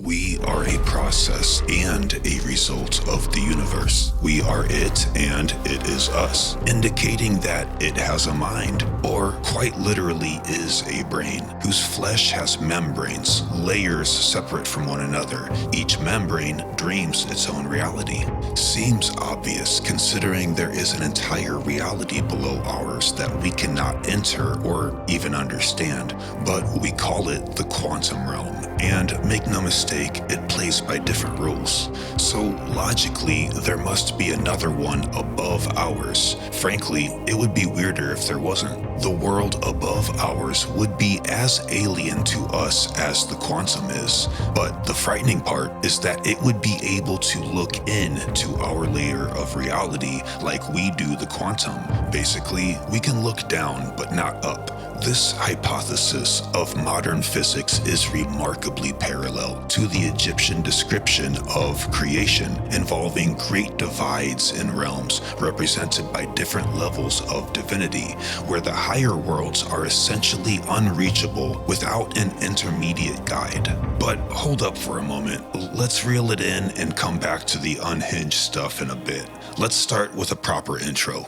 We are a process and a result of the universe. We are it and it is us, indicating that it has a mind, or quite literally is a brain, whose flesh has membranes, layers separate from one another. Each membrane dreams its own reality. Seems obvious considering there is an entire reality below ours that we cannot enter or even understand, but we call it the quantum realm. And make no mistake, it plays by different rules. So logically, there must be another one above ours. Frankly, it would be weirder if there wasn't. The world above ours would be as alien to us as the quantum is. But the frightening part is that it would be able to look into our layer of reality like we do the quantum. Basically, we can look down but not up. This hypothesis of modern physics is remarkably parallel to the Egyptian description of creation, involving great divides in realms represented by different levels of divinity, where the higher worlds are essentially unreachable without an intermediate guide. But hold up for a moment, let's reel it in and come back to the unhinged stuff in a bit. Let's start with a proper intro.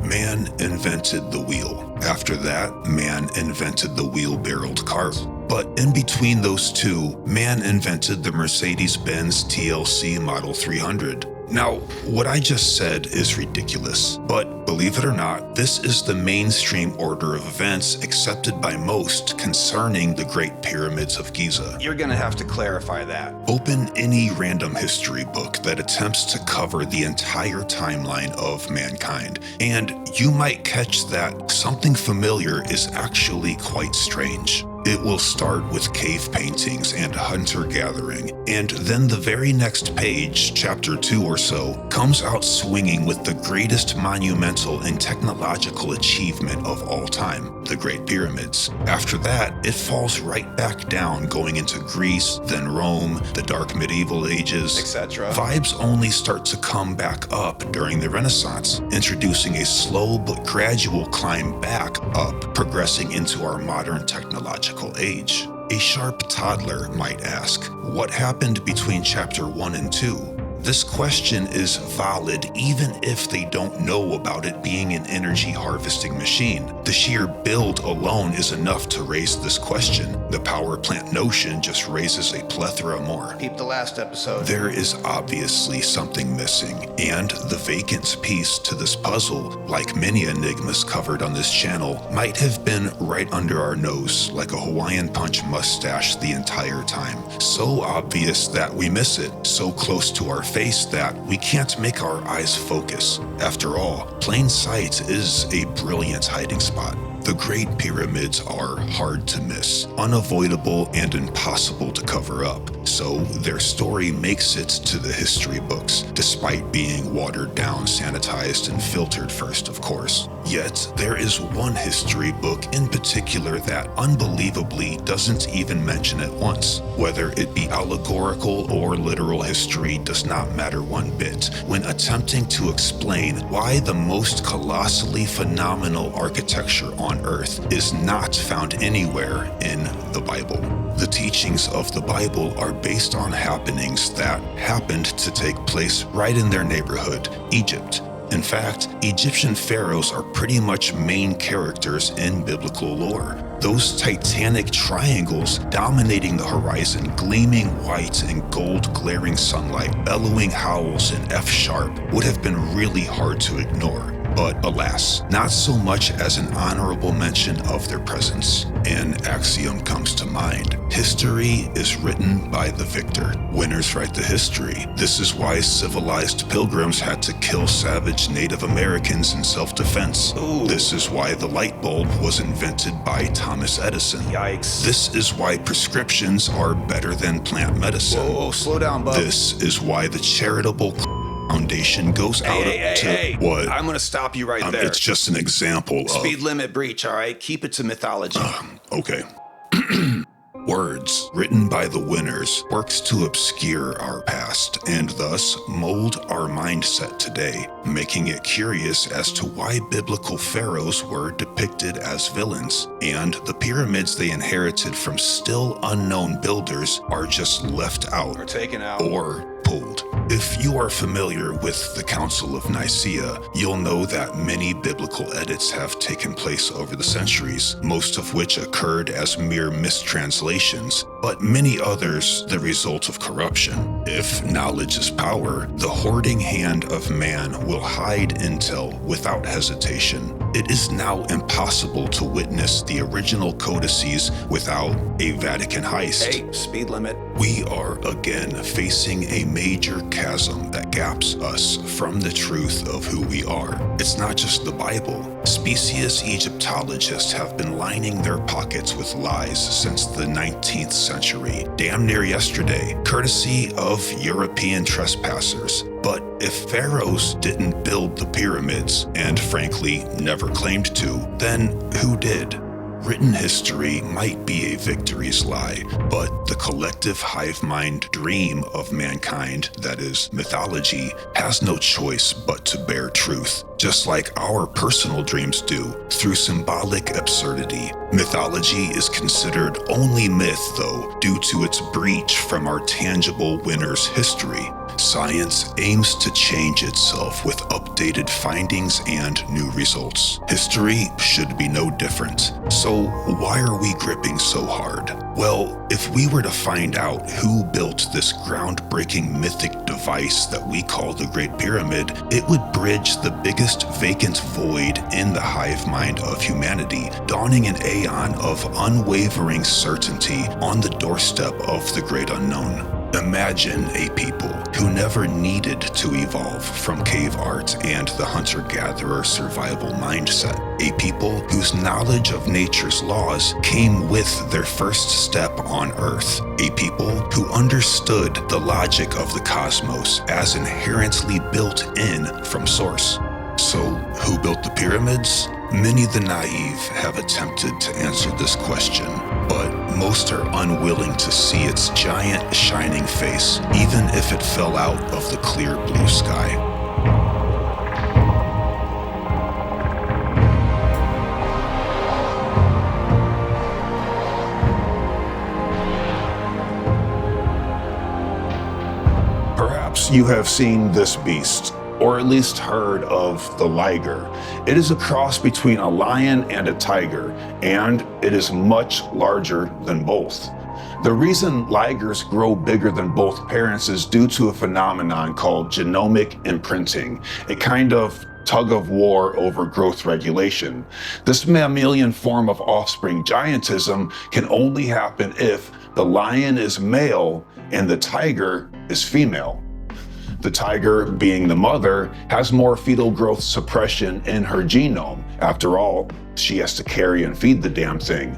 Man invented the wheel. After that, man invented the wheel-barreled cart. But in between those two, man invented the Mercedes-Benz TLC Model 300. Now, what I just said is ridiculous, but believe it or not, this is the mainstream order of events accepted by most concerning the Great Pyramids of Giza. You're gonna have to clarify that. Open any random history book that attempts to cover the entire timeline of mankind, and you might catch that something familiar is actually quite strange. It will start with cave paintings and hunter-gathering, and then the very next page, chapter 2 or so, comes out swinging with the greatest monumental and technological achievement of all time, the Great Pyramids. After that, it falls right back down, going into Greece, then Rome, the dark medieval ages, etc. Vibes only start to come back up during the Renaissance, introducing a slow but gradual climb back up, progressing into our modern technological age. A sharp toddler might ask, what happened between chapter 1 and 2? This question is valid even if they don't know about it being an energy harvesting machine. The sheer build alone is enough to raise this question. The power plant notion just raises a plethora more. Peep the last episode. There is obviously something missing, and the vacant piece to this puzzle, like many enigmas covered on this channel, might have been right under our nose like a Hawaiian punch mustache the entire time. So obvious that we miss it, so close to our face that we can't make our eyes focus. After all, plain sight is a brilliant hiding spot. The Great Pyramids are hard to miss, unavoidable and impossible to cover up, so their story makes it to the history books, despite being watered down, sanitized, and filtered first, of course. Yet, there is one history book in particular that unbelievably doesn't even mention it once. Whether it be allegorical or literal history does not matter one bit when attempting to explain why the most colossally phenomenal architecture on Earth is not found anywhere in the Bible. The teachings of the Bible are based on happenings that happened to take place right in their neighborhood, Egypt. In fact, Egyptian pharaohs are pretty much main characters in biblical lore. Those titanic triangles dominating the horizon, gleaming white in gold glaring sunlight, bellowing howls in F sharp, would have been really hard to ignore. But alas, not so much as an honorable mention of their presence. An axiom comes to mind. History is written by the victor. Winners write the history. This is why civilized pilgrims had to kill savage Native Americans in self-defense. This is why the light bulb was invented by Thomas Edison. Yikes. This is why prescriptions are better than plant medicine. Whoa, slow down, bub. This is why the charitable Foundation goes out to what? I'm gonna stop you right there. It's just an example of speed limit breach, all right? Keep it to mythology. Okay. Words written by the winners works to obscure our past and thus mold our mindset today, making it curious as to why biblical pharaohs were depicted as villains, and the pyramids they inherited from still unknown builders are just left out or taken out or pulled. If you are familiar with the Council of Nicaea, you'll know that many biblical edits have taken place over the centuries, most of which occurred as mere mistranslations, but many others the result of corruption. If knowledge is power, the hoarding hand of man will hide intel without hesitation. It is now impossible to witness the original codices without a Vatican heist. Hey, speed limit. We are again facing a major chasm that gaps us from the truth of who we are. It's not just the Bible. Specious Egyptologists have been lining their pockets with lies since the 19th century, damn near yesterday, courtesy of European trespassers. But if pharaohs didn't build the pyramids, and frankly never claimed to, then who did? Written history might be a victory's lie, but the collective hive mind dream of mankind, that is, mythology, has no choice but to bear truth, just like our personal dreams do, through symbolic absurdity. Mythology is considered only myth, though, due to its breach from our tangible winner's history. Science aims to change itself with updated findings and new results. History should be no different. So why are we gripping so hard? Well, if we were to find out who built this groundbreaking mythic device that we call the Great Pyramid, it would bridge the biggest vacant void in the hive mind of humanity, dawning an aeon of unwavering certainty on the doorstep of the great unknown. Imagine a people who never needed to evolve from cave art and the hunter-gatherer survival mindset. A people whose knowledge of nature's laws came with their first step on Earth. A people who understood the logic of the cosmos as inherently built in from source. So, who built the pyramids? Many the naive have attempted to answer this question, but most are unwilling to see its giant shining face, even if it fell out of the clear blue sky. Perhaps you have seen this beast, or at least heard of the liger. It is a cross between a lion and a tiger, and it is much larger than both. The reason ligers grow bigger than both parents is due to a phenomenon called genomic imprinting, a kind of tug of war over growth regulation. This mammalian form of offspring giantism can only happen if the lion is male and the tiger is female. The tiger, being the mother, has more fetal growth suppression in her genome. After all, she has to carry and feed the damn thing.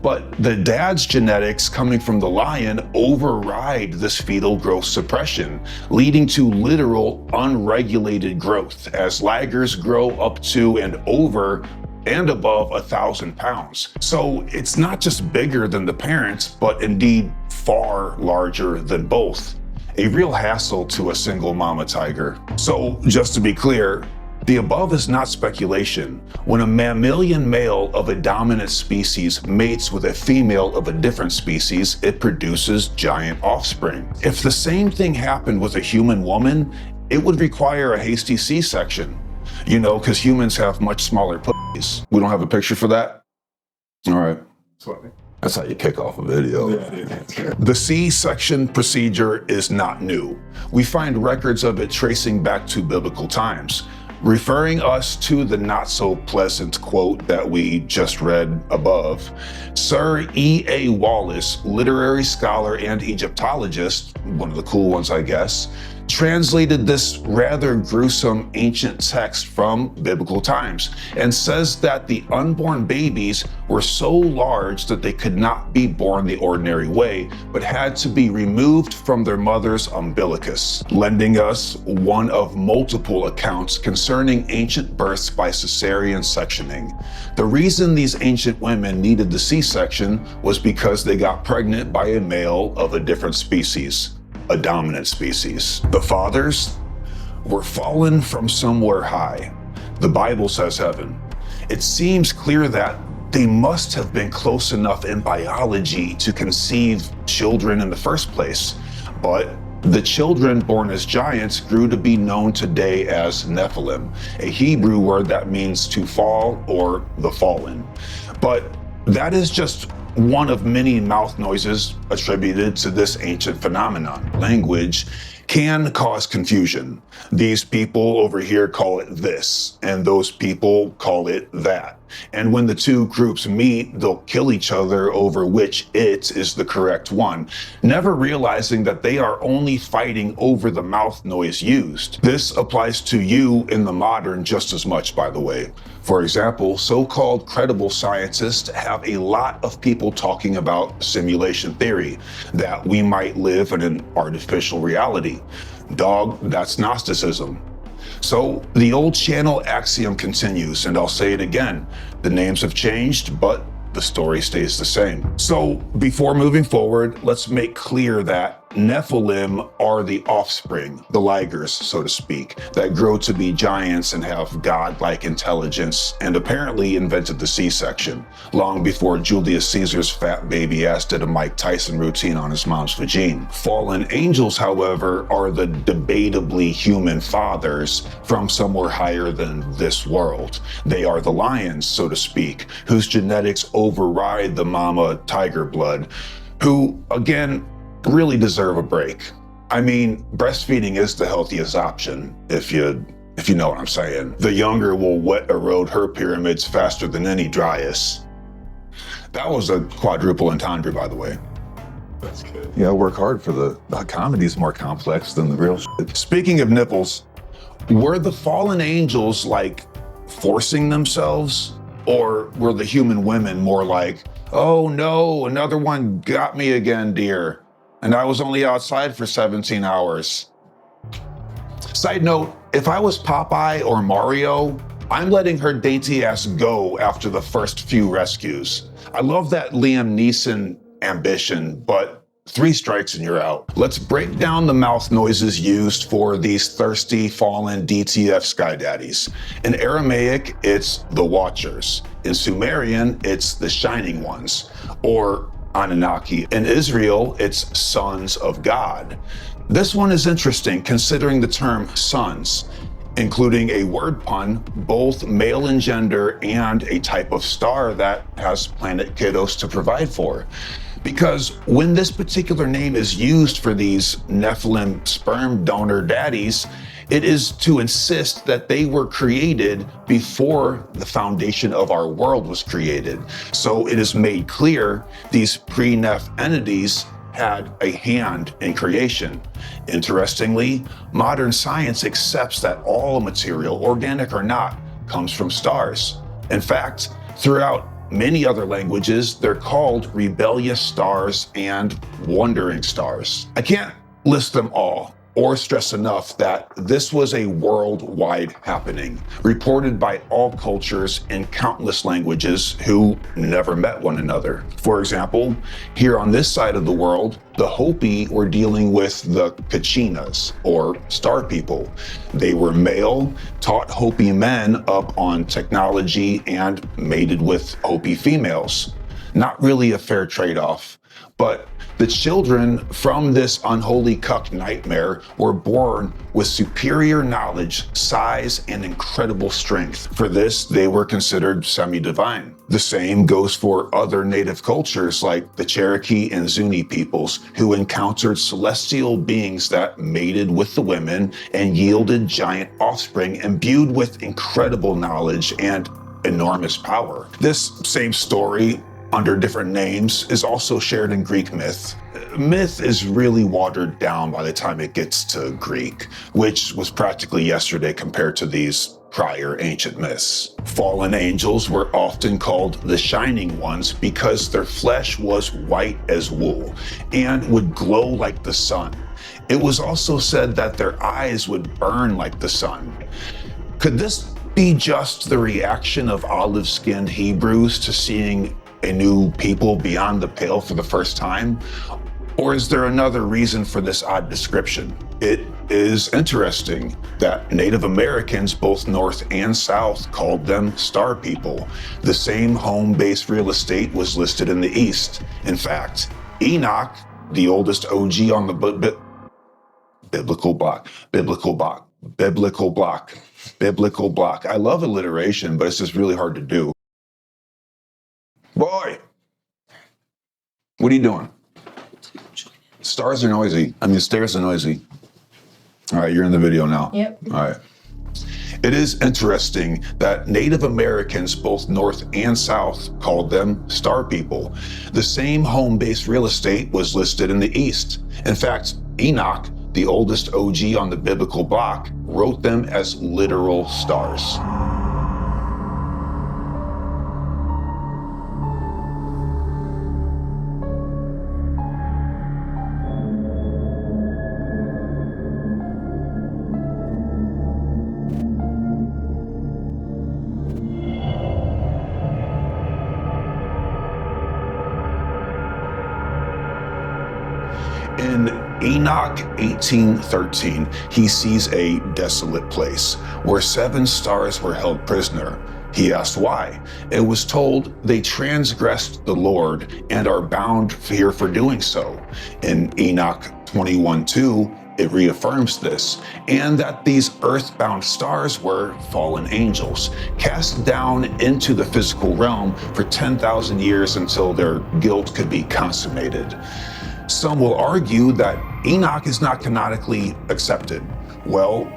But the dad's genetics coming from the lion override this fetal growth suppression, leading to literal unregulated growth as ligers grow up to and over and above 1,000 pounds. So it's not just bigger than the parents, but indeed far larger than both. A real hassle to a single mama tiger. So just to be clear, the above is not speculation. When a mammalian male of a dominant species mates with a female of a different species, it produces giant offspring. If the same thing happened with a human woman, it would require a hasty C-section. You know, because humans have much smaller pussies. We don't have a picture for that? All right. That's how you kick off a video. The C-section procedure is not new. We find records of it tracing back to biblical times. Referring us to the not-so-pleasant quote that we just read above, Sir E.A. Wallace, literary scholar and Egyptologist, one of the cool ones I guess, translated this rather gruesome ancient text from biblical times and says that the unborn babies were so large that they could not be born the ordinary way, but had to be removed from their mother's umbilicus, lending us one of multiple accounts concerning ancient births by cesarean sectioning. The reason these ancient women needed the C-section was because they got pregnant by a male of a different species, a dominant species. The fathers were fallen from somewhere high. The Bible says heaven. It seems clear that they must have been close enough in biology to conceive children in the first place, but the children born as giants grew to be known today as Nephilim, a Hebrew word that means to fall or the fallen. But that is just one of many mouth noises attributed to this ancient phenomenon. Language can cause confusion. These people over here call it this, and those people call it that. And when the two groups meet, they'll kill each other over which it is the correct one, never realizing that they are only fighting over the mouth noise used. This applies to you in the modern just as much, by the way. For example, so-called credible scientists have a lot of people talking about simulation theory, that we might live in an artificial reality. Dog, that's Gnosticism. So the old channel axiom continues, and I'll say it again. The names have changed, but the story stays the same. So before moving forward, let's make clear that Nephilim are the offspring, the Ligers, so to speak, that grow to be giants and have godlike intelligence, and apparently invented the C-section, long before Julius Caesar's fat baby ass did a Mike Tyson routine on his mom's vagine. Fallen angels, however, are the debatably human fathers from somewhere higher than this world. They are the lions, so to speak, whose genetics override the mama tiger blood, who, again, really deserve a break. I mean, breastfeeding is the healthiest option, if you know what I'm saying. The younger will wet erode her pyramids faster than any Dryas. That was a quadruple entendre, by the way. That's good. Yeah, I work hard for the comedy's more complex than the real shit. Speaking of nipples, were the fallen angels like forcing themselves? Or were the human women more like, oh no, another one got me again, dear. And I was only outside for 17 hours. Side note, if I was Popeye or Mario, I'm letting her dainty ass go after the first few rescues. I love that Liam Neeson ambition, but 3 strikes and you're out. Let's break down the mouth noises used for these thirsty, fallen DTF sky daddies. In Aramaic, it's the Watchers. In Sumerian, it's the Shining Ones, or Anunnaki. In Israel, it's Sons of God. This one is interesting considering the term sons, including a word pun, both male in gender and a type of star that has planet kiddos to provide for. Because when this particular name is used for these Nephilim sperm donor daddies, it is to insist that they were created before the foundation of our world was created. So it is made clear these pre-Neph entities had a hand in creation. Interestingly, modern science accepts that all material, organic or not, comes from stars. In fact, throughout many other languages, they're called rebellious stars and wandering stars. I can't list them all or stress enough that this was a worldwide happening, reported by all cultures in countless languages who never met one another. For example, here on this side of the world, the Hopi were dealing with the Kachinas, or star people. They were male, taught Hopi men up on technology, and mated with Hopi females. Not really a fair trade-off, but the children from this unholy cuck nightmare were born with superior knowledge, size, and incredible strength. For this, they were considered semi-divine. The same goes for other native cultures like the Cherokee and Zuni peoples, who encountered celestial beings that mated with the women and yielded giant offspring imbued with incredible knowledge and enormous power. This same story under different names, is also shared in Greek myth. Myth is really watered down by the time it gets to Greek, which was practically yesterday compared to these prior ancient myths. Fallen angels were often called the Shining Ones because their flesh was white as wool and would glow like the sun. It was also said that their eyes would burn like the sun. Could this be just the reaction of olive-skinned Hebrews to seeing a new people beyond the pale for the first time? Or is there another reason for this odd description? It is interesting that Native Americans, both North and South, called them star people. The same home-based real estate was listed in the East. In fact, Enoch, the oldest OG on the biblical block. I love alliteration, but it's just really hard to do. Boy, what are you doing? Stairs are noisy. All right, you're in the video now. Yep. All right. It is interesting that Native Americans, both North and South, called them star people. The same home-based real estate was listed in the East. In fact, Enoch, the oldest OG on the biblical block, wrote them as literal stars. In Enoch 18:13, he sees a desolate place where 7 stars were held prisoner. He asked why. It was told they transgressed the Lord and are bound here for doing so. In Enoch 21:2, it reaffirms this, and that these earthbound stars were fallen angels, cast down into the physical realm for 10,000 years until their guilt could be consummated. Some will argue that Enoch is not canonically accepted. Well,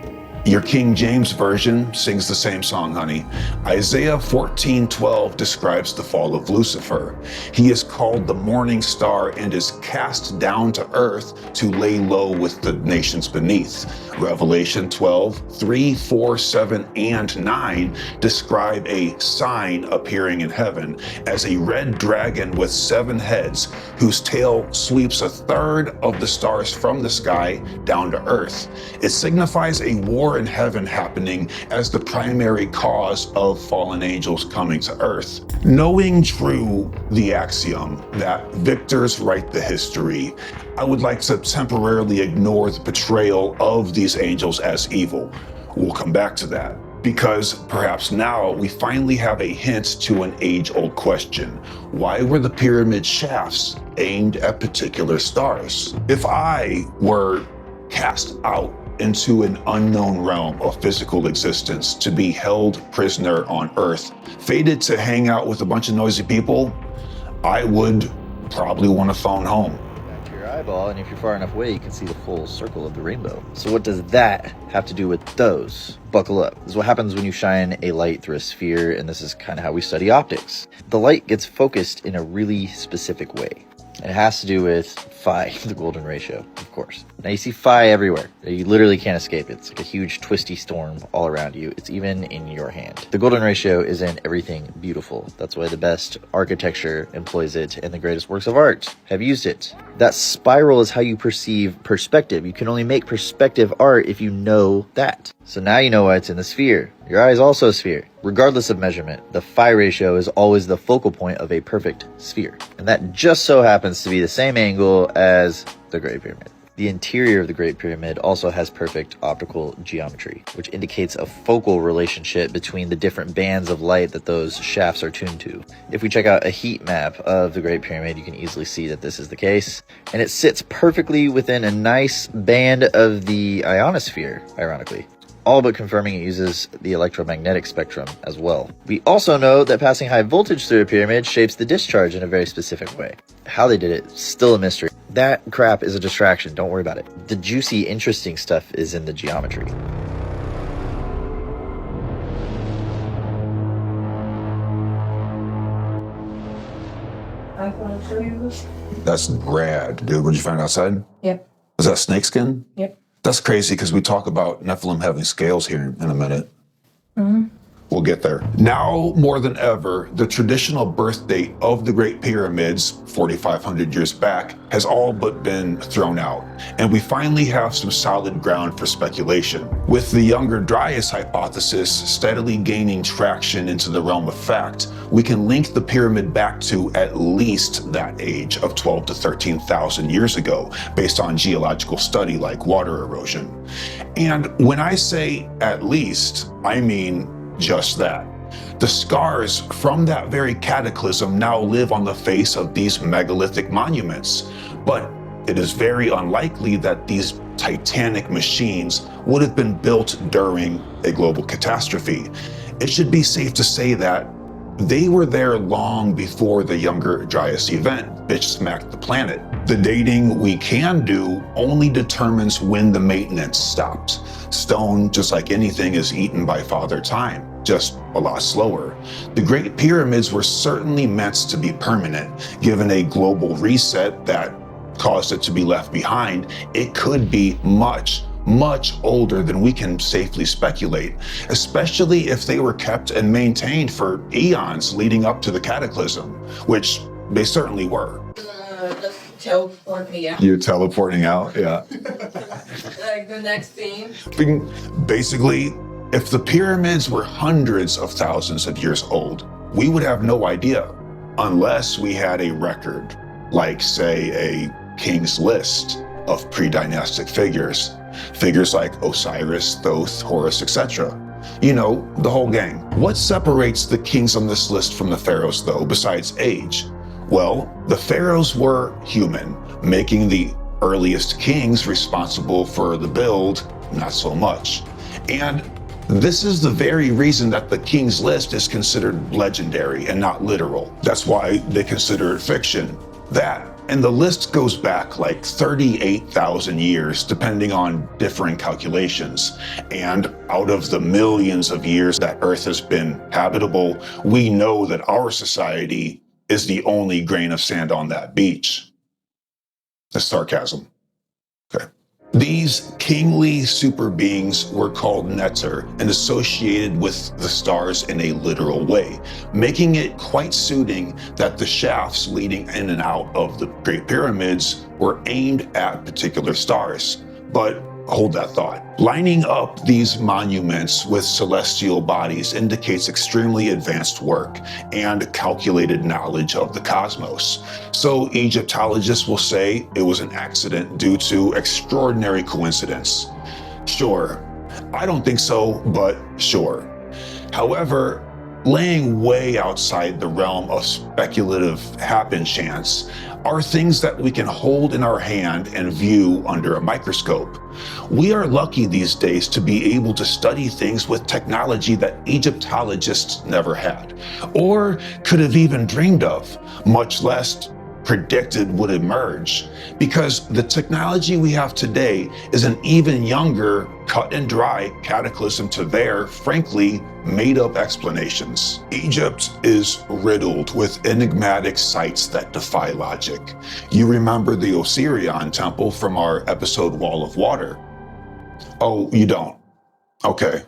your King James Version sings the same song, honey. Isaiah 14:12 describes the fall of Lucifer. He is called the morning star and is cast down to earth to lay low with the nations beneath. Revelation 12:3, 4, 7, and 9 describe a sign appearing in heaven as a red dragon with 7 heads, whose tail sweeps 1/3 of the stars from the sky down to earth. It signifies a war in heaven happening as the primary cause of fallen angels coming to earth. Knowing true the axiom that victors write the history, I would like to temporarily ignore the portrayal of these angels as evil. We'll come back to that, because perhaps now we finally have a hint to an age-old question. Why were the pyramid shafts aimed at particular stars? If I were cast out into an unknown realm of physical existence to be held prisoner on Earth, fated to hang out with a bunch of noisy people, I would probably want to phone home. Back to your eyeball, and if you're far enough away, you can see the full circle of the rainbow. So what does that have to do with those? Buckle up. This is what happens when you shine a light through a sphere, and this is kind of how we study optics. The light gets focused in a really specific way. And it has to do with phi, the golden ratio, of course. Now you see phi everywhere. You literally can't escape it. It's like a huge twisty storm all around you. It's even in your hand. The golden ratio is in everything beautiful. That's why the best architecture employs it, and the greatest works of art have used it. That spiral is how you perceive perspective. You can only make perspective art if you know that. So now you know why it's in the sphere. Your eye is also a sphere. Regardless of measurement, the phi ratio is always the focal point of a perfect sphere. And that just so happens to be the same angle as the Great Pyramid. The interior of the Great Pyramid also has perfect optical geometry, which indicates a focal relationship between the different bands of light that those shafts are tuned to. If we check out a heat map of the Great Pyramid, you can easily see that this is the case. And it sits perfectly within a nice band of the ionosphere, ironically. All but confirming it uses the electromagnetic spectrum as well. We also know that passing high voltage through a pyramid shapes the discharge in a very specific way. How they did it, still a mystery. That crap is a distraction, don't worry about it. The juicy, interesting stuff is in the geometry. Want to show you this? That's rad, dude. What did you find outside? Yep. Is that snakeskin? Yep. That's crazy because we talk about Nephilim having scales here in a minute. We'll get there. Now, more than ever, the traditional birth date of the Great Pyramids, 4,500 years back, has all but been thrown out. And we finally have some solid ground for speculation. With the younger Dryas hypothesis steadily gaining traction into the realm of fact, we can link the pyramid back to at least that age of 12 to 13,000 years ago, based on geological study like water erosion. And when I say at least, I mean just that. The scars from that very cataclysm now live on the face of these megalithic monuments, but it is very unlikely that these titanic machines would have been built during a global catastrophe. It should be safe to say that they were there long before the younger Dryas event, which smacked the planet. The dating we can do only determines when the maintenance stops. Stone, just like anything, is eaten by Father Time, just a lot slower. The Great Pyramids were certainly meant to be permanent. Given a global reset that caused it to be left behind, it could be much older than we can safely speculate, especially if they were kept and maintained for eons leading up to the cataclysm, which they certainly were. Just teleport me out. You're teleporting out, yeah. Like the next scene. Basically, if the pyramids were hundreds of thousands of years old, we would have no idea unless we had a record, like say a king's list of pre-dynastic figures. Figures like Osiris, Thoth, Horus, etc. You know, the whole gang. What separates the kings on this list from the pharaohs, though, besides age? Well, the pharaohs were human, making the earliest kings responsible for the build not so much. And this is the very reason that the king's list is considered legendary and not literal. That's why they consider it fiction. That, and the list goes back like 38,000 years, depending on differing calculations. And out of the millions of years that Earth has been habitable, we know that our society is the only grain of sand on that beach. That's sarcasm. Okay. These kingly super beings were called Neter and associated with the stars in a literal way, making it quite suiting that the shafts leading in and out of the Great Pyramids were aimed at particular stars. But hold that thought. Lining up these monuments with celestial bodies indicates extremely advanced work and calculated knowledge of the cosmos. So Egyptologists will say it was an accident due to extraordinary coincidence. Sure, I don't think so, but sure. However, laying way outside the realm of speculative happen chance are things that we can hold in our hand and view under a microscope. We are lucky these days to be able to study things with technology that Egyptologists never had, or could have even dreamed of, much less predicted would emerge, because the technology we have today is an even younger, cut and dry cataclysm to their, frankly, made-up explanations. Egypt is riddled with enigmatic sites that defy logic. You remember the Osirian temple from our episode Wall of Water? Oh, you don't? Okay.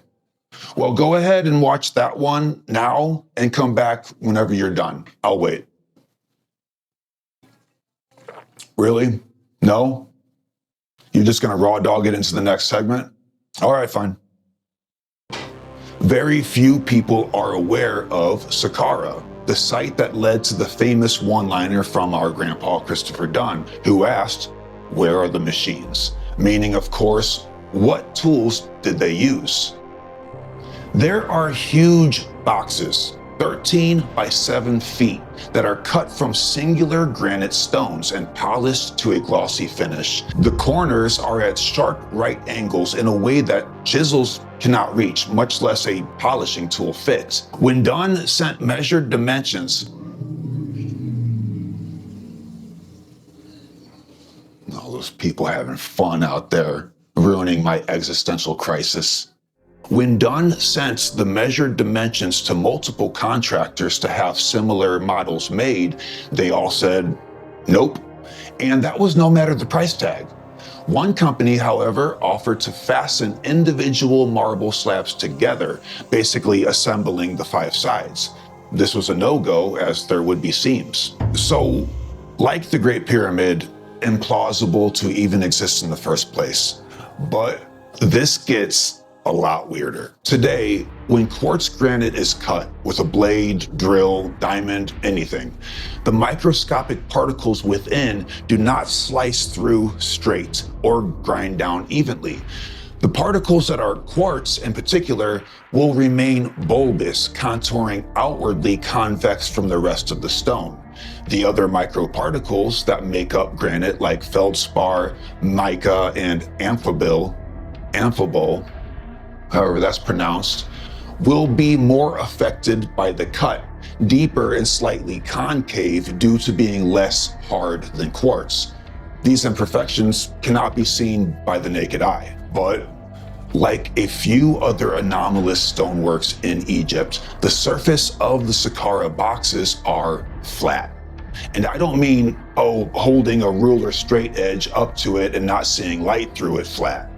Well, go ahead and watch that one now and come back whenever you're done. I'll wait. Really? No? You're just gonna raw dog it into the next segment? All right, fine. Very few people are aware of Saqqara, the site that led to the famous one-liner from our grandpa Christopher Dunn, who asked, "Where are the machines?" Meaning, of course, what tools did they use? There are huge boxes, 13 by 7 feet, that are cut from singular granite stones and polished to a glossy finish. The corners are at sharp right angles in a way that chisels cannot reach, much less a polishing tool fit. When Dunn sent measured dimensions, all those people having fun out there, ruining my existential crisis. When Dunn sent the measured dimensions to multiple contractors to have similar models made, they all said, nope. And that was no matter the price tag. One company, however, offered to fasten individual marble slabs together, basically assembling the 5 sides. This was a no-go, as there would be seams. So, like the Great Pyramid, implausible to even exist in the first place. But this gets a lot weirder. Today, when quartz granite is cut with a blade, drill, diamond, anything, the microscopic particles within do not slice through straight or grind down evenly. The particles that are quartz in particular will remain bulbous, contouring outwardly convex from the rest of the stone. The other microparticles that make up granite, like feldspar, mica, and amphibole, however that's pronounced, will be more affected by the cut, deeper and slightly concave due to being less hard than quartz. These imperfections cannot be seen by the naked eye, but like a few other anomalous stoneworks in Egypt, the surface of the Saqqara boxes are flat. And I don't mean, holding a ruler straight edge up to it and not seeing light through it flat.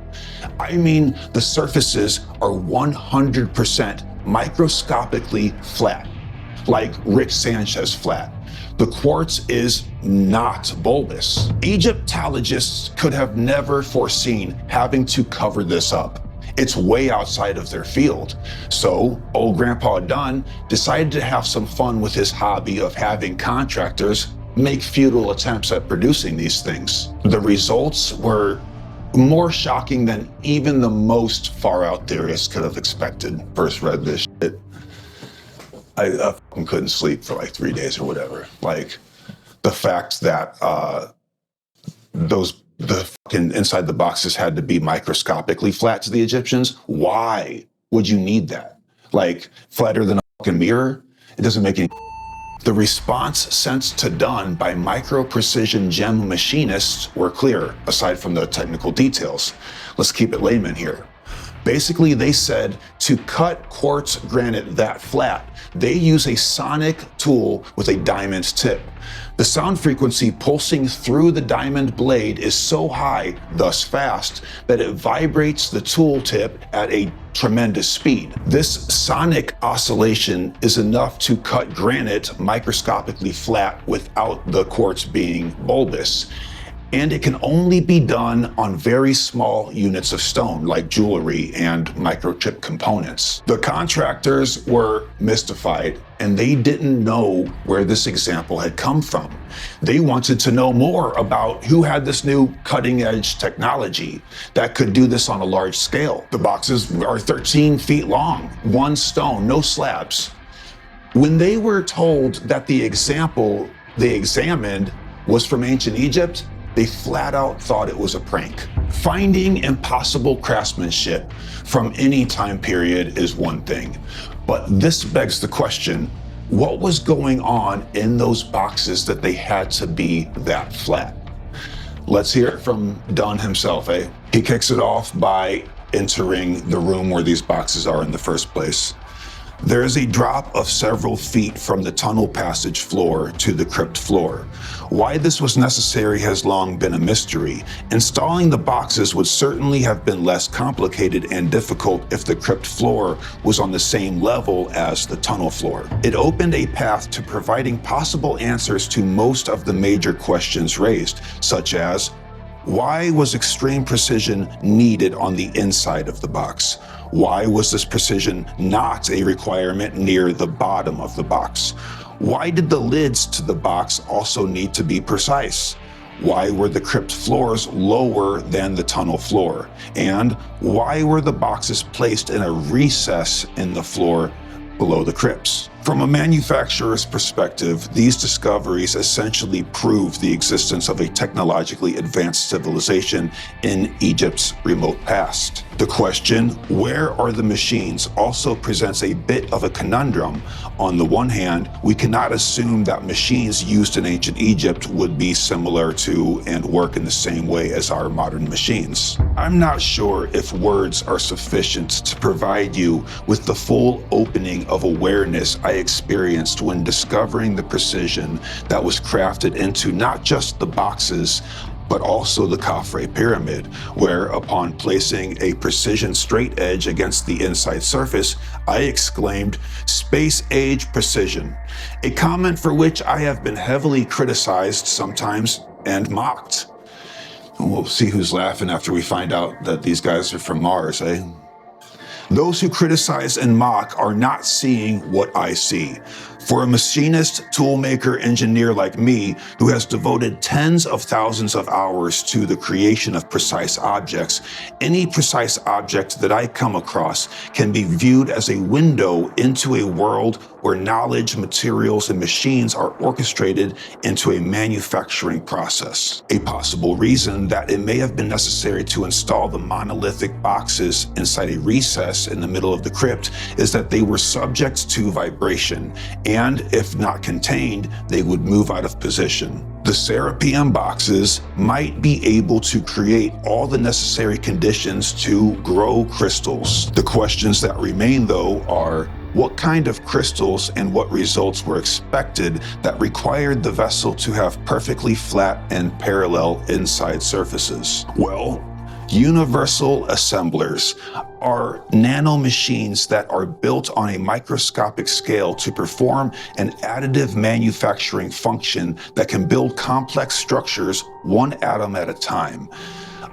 I mean, the surfaces are 100% microscopically flat, like Rick Sanchez flat. The quartz is not bulbous. Egyptologists could have never foreseen having to cover this up. It's way outside of their field. So old Grandpa Dunn decided to have some fun with his hobby of having contractors make futile attempts at producing these things. The results were more shocking than even the most far-out theorists could have expected. First read this shit, I fucking couldn't sleep for like 3 days or whatever. Like, the fact that the fucking inside the boxes had to be microscopically flat to the Egyptians. Why would you need that? Like, flatter than a fucking mirror? It doesn't make any. The response sent to Dunn by micro-precision gem machinists were clear, aside from the technical details. Let's keep it layman here. Basically, they said to cut quartz granite that flat, they use a sonic tool with a diamond tip. The sound frequency pulsing through the diamond blade is so high, thus fast, that it vibrates the tool tip at a tremendous speed. This sonic oscillation is enough to cut granite microscopically flat without the quartz being bulbous. And it can only be done on very small units of stone, like jewelry and microchip components. The contractors were mystified, and they didn't know where this example had come from. They wanted to know more about who had this new cutting-edge technology that could do this on a large scale. The boxes are 13 feet long, one stone, no slabs. When they were told that the example they examined was from ancient Egypt, they flat out thought it was a prank. Finding impossible craftsmanship from any time period is one thing, but this begs the question, what was going on in those boxes that they had to be that flat? Let's hear it from Dunn himself, eh? He kicks it off by entering the room where these boxes are in the first place. There is a drop of several feet from the tunnel passage floor to the crypt floor. Why this was necessary has long been a mystery. Installing the boxes would certainly have been less complicated and difficult if the crypt floor was on the same level as the tunnel floor. It opened a path to providing possible answers to most of the major questions raised, such as, why was extreme precision needed on the inside of the box? Why was this precision not a requirement near the bottom of the box? Why did the lids to the box also need to be precise? Why were the crypt floors lower than the tunnel floor? And why were the boxes placed in a recess in the floor below the crypts? From a manufacturer's perspective, these discoveries essentially prove the existence of a technologically advanced civilization in Egypt's remote past. The question, where are the machines, also presents a bit of a conundrum. On the one hand, we cannot assume that machines used in ancient Egypt would be similar to and work in the same way as our modern machines. I'm not sure if words are sufficient to provide you with the full opening of awareness I experienced when discovering the precision that was crafted into not just the boxes, but also the Khafre pyramid, where upon placing a precision straight edge against the inside surface, I exclaimed, "Space-age precision," a comment for which I have been heavily criticized sometimes and mocked. We'll see who's laughing after we find out that these guys are from Mars, eh? Those who criticize and mock are not seeing what I see. For a machinist, toolmaker, engineer like me, who has devoted tens of thousands of hours to the creation of precise objects, any precise object that I come across can be viewed as a window into a world where knowledge, materials, and machines are orchestrated into a manufacturing process. A possible reason that it may have been necessary to install the monolithic boxes inside a recess in the middle of the crypt is that they were subject to vibration, and if not contained, they would move out of position. The Serapeum boxes might be able to create all the necessary conditions to grow crystals. The questions that remain, though, are what kind of crystals and what results were expected that required the vessel to have perfectly flat and parallel inside surfaces? Well, universal assemblers are nanomachines that are built on a microscopic scale to perform an additive manufacturing function that can build complex structures one atom at a time.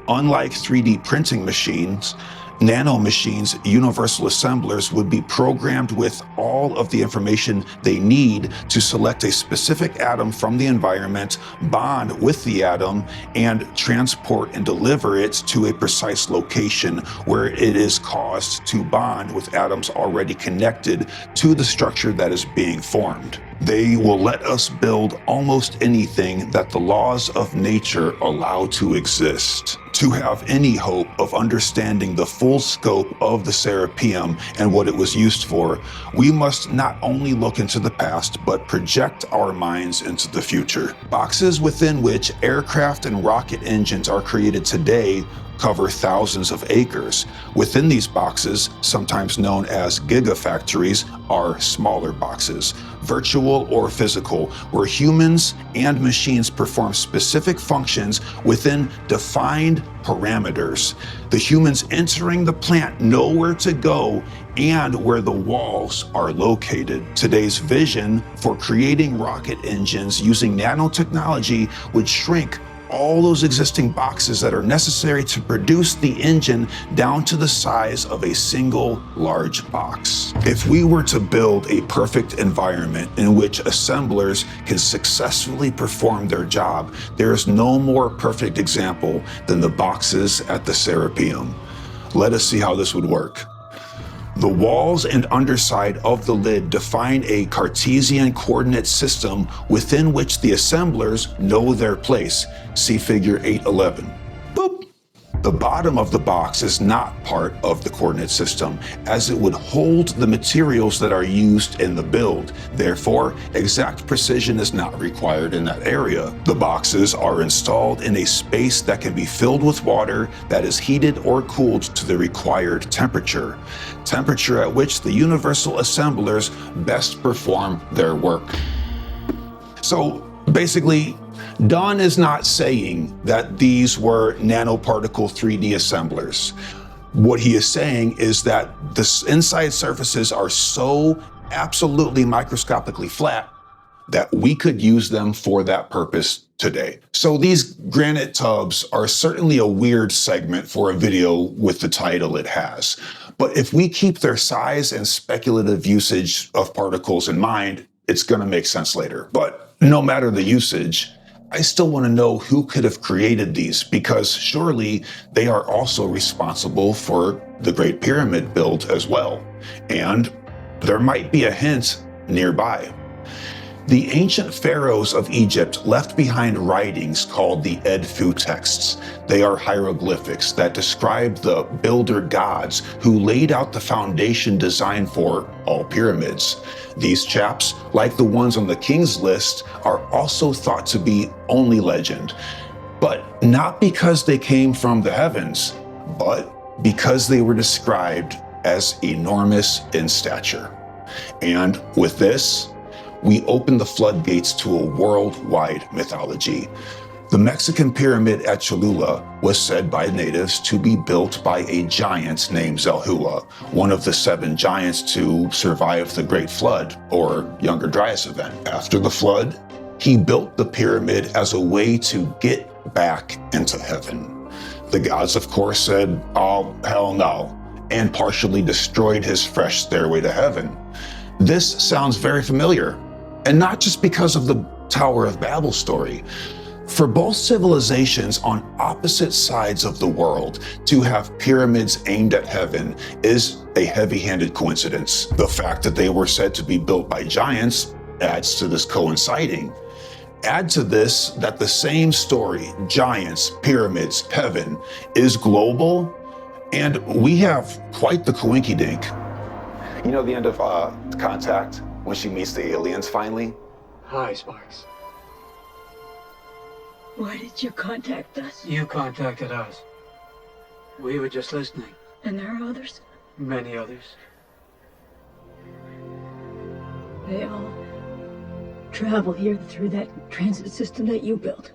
Unlike 3D printing machines, nanomachines, universal assemblers, would be programmed with all of the information they need to select a specific atom from the environment, bond with the atom, and transport and deliver it to a precise location where it is caused to bond with atoms already connected to the structure that is being formed. They will let us build almost anything that the laws of nature allow to exist. To have any hope of understanding the full scope of the Serapeum and what it was used for, we must not only look into the past, but project our minds into the future. Boxes within which aircraft and rocket engines are created today cover thousands of acres. Within these boxes, sometimes known as gigafactories, are smaller boxes, virtual or physical, where humans and machines perform specific functions within defined parameters. The humans entering the plant know where to go and where the walls are located. Today's vision for creating rocket engines using nanotechnology would shrink all those existing boxes that are necessary to produce the engine down to the size of a single large box. If we were to build a perfect environment in which assemblers can successfully perform their job, there is no more perfect example than the boxes at the Serapeum. Let us see how this would work. The walls and underside of the lid define a Cartesian coordinate system within which the assemblers know their place. See figure 811. Boop. The bottom of the box is not part of the coordinate system, as it would hold the materials that are used in the build. Therefore, exact precision is not required in that area. The boxes are installed in a space that can be filled with water that is heated or cooled to the required temperature at which the universal assemblers best perform their work. So basically, Don is not saying that these were nanoparticle 3D assemblers. What he is saying is that the inside surfaces are so absolutely microscopically flat that we could use them for that purpose today. So these granite tubs are certainly a weird segment for a video with the title it has. But if we keep their size and speculative usage of particles in mind, it's going to make sense later. But no matter the usage, I still want to know who could have created these, because surely they are also responsible for the Great Pyramid build as well. And there might be a hint nearby. The ancient pharaohs of Egypt left behind writings called the Edfu texts. They are hieroglyphics that describe the builder gods who laid out the foundation designed for all pyramids. These chaps, like the ones on the king's list, are also thought to be only legend, but not because they came from the heavens, but because they were described as enormous in stature. And with this, we open the floodgates to a worldwide mythology. The Mexican pyramid at Cholula was said by natives to be built by a giant named Xelhua, one of the 7 giants to survive the Great Flood, or Younger Dryas event. After the flood, he built the pyramid as a way to get back into heaven. The gods, of course, said, "Oh, hell no," and partially destroyed his fresh stairway to heaven. This sounds very familiar, and not just because of the Tower of Babel story. For both civilizations on opposite sides of the world to have pyramids aimed at heaven is a heavy-handed coincidence. The fact that they were said to be built by giants adds to this coinciding. Add to this that the same story, giants, pyramids, heaven, is global, and we have quite the coinky-dink. You know the end of Contact, when she meets the aliens finally? Hi, Sparks. Why did you contact us? You contacted us. We were just listening. And there are others? Many others. They all travel here through that transit system that you built.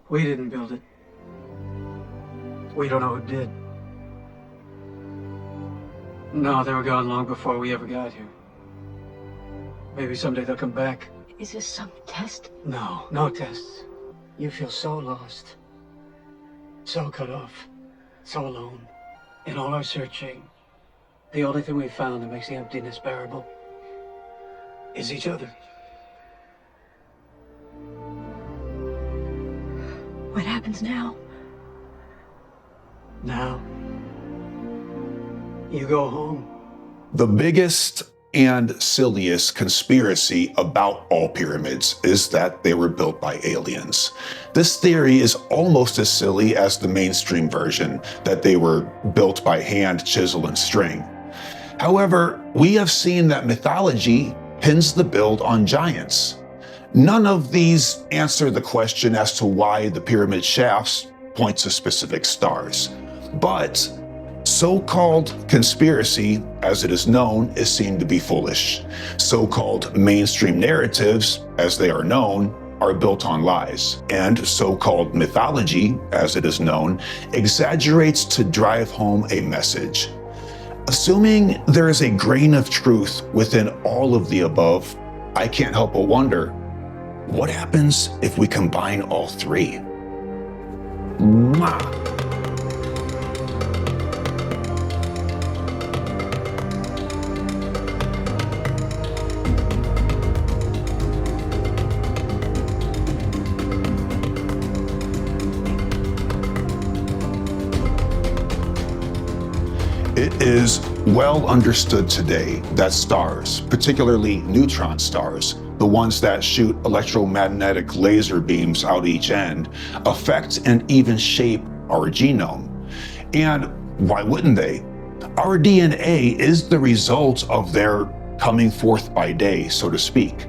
We didn't build it. We don't know who did. No, they were gone long before we ever got here. Maybe someday they'll come back. Is this some test? No, no tests. You feel so lost, so cut off, so alone. In all our searching, the only thing we've found that makes the emptiness bearable is each other. What happens now? Now, you go home. The biggest and silliest conspiracy about all pyramids is that they were built by aliens. This theory is almost as silly as the mainstream version, that they were built by hand, chisel, and string. However, we have seen that mythology pins the build on giants. None of these answer the question as to why the pyramid shafts point to specific stars. But so-called conspiracy, as it is known, is seen to be foolish. So-called mainstream narratives, as they are known, are built on lies. And so-called mythology, as it is known, exaggerates to drive home a message. Assuming there is a grain of truth within all of the above, I can't help but wonder, what happens if we combine all three? Mwah! It is well understood today that stars, particularly neutron stars, the ones that shoot electromagnetic laser beams out each end, affect and even shape our genome. And why wouldn't they? Our DNA is the result of their coming forth by day, so to speak.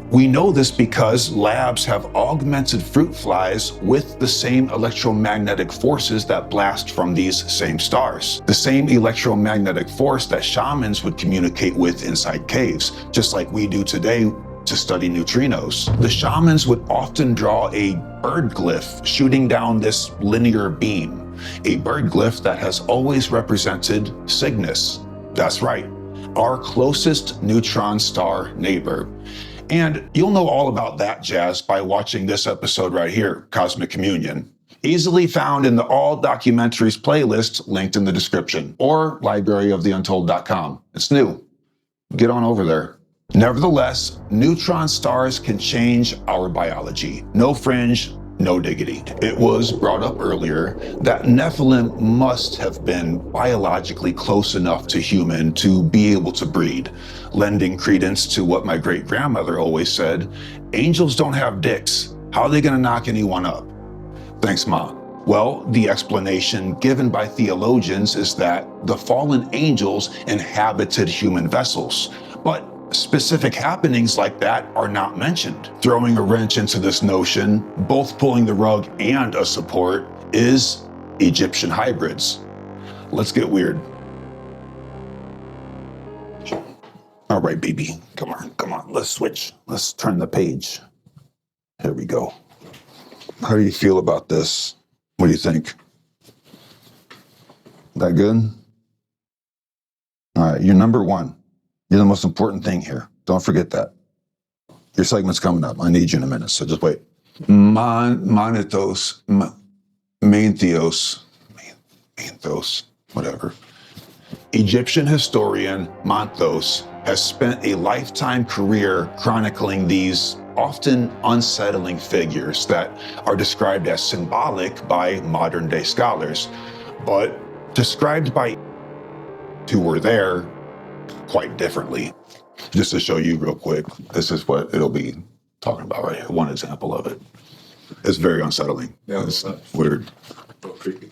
We know this because labs have augmented fruit flies with the same electromagnetic forces that blast from these same stars. The same electromagnetic force that shamans would communicate with inside caves, just like we do today to study neutrinos. The shamans would often draw a bird glyph shooting down this linear beam, a bird glyph that has always represented Cygnus. That's right, our closest neutron star neighbor. And you'll know all about that jazz by watching this episode right here, Cosmic Communion. Easily found in the All Documentaries playlist linked in the description, or libraryoftheuntold.com. It's new. Get on over there. Nevertheless, neutron stars can change our biology. No fringe, No diggity. It was brought up earlier that Nephilim must have been biologically close enough to human to be able to breed, lending credence to what my great-grandmother always said, angels don't have dicks. How are they gonna knock anyone up? Thanks, Mom. Well, the explanation given by theologians is that the fallen angels inhabited human vessels, but specific happenings like that are not mentioned. Throwing a wrench into this notion, both pulling the rug and a support, is Egyptian hybrids. Let's get weird. All right, baby, come on, let's switch. Let's turn the page. Here we go. How do you feel about this? What do you think? That good? All right, you're number one. You're the most important thing here. Don't forget that. Your segment's coming up. I need you in a minute, so just wait. Manethos, whatever. Egyptian historian Manthos has spent a lifetime career chronicling these often unsettling figures that are described as symbolic by modern-day scholars, but described by who were there quite differently. Just to show you real quick, this is what it'll be talking about right here. One example of it. It's very unsettling. Yeah, it's weird. Creepy.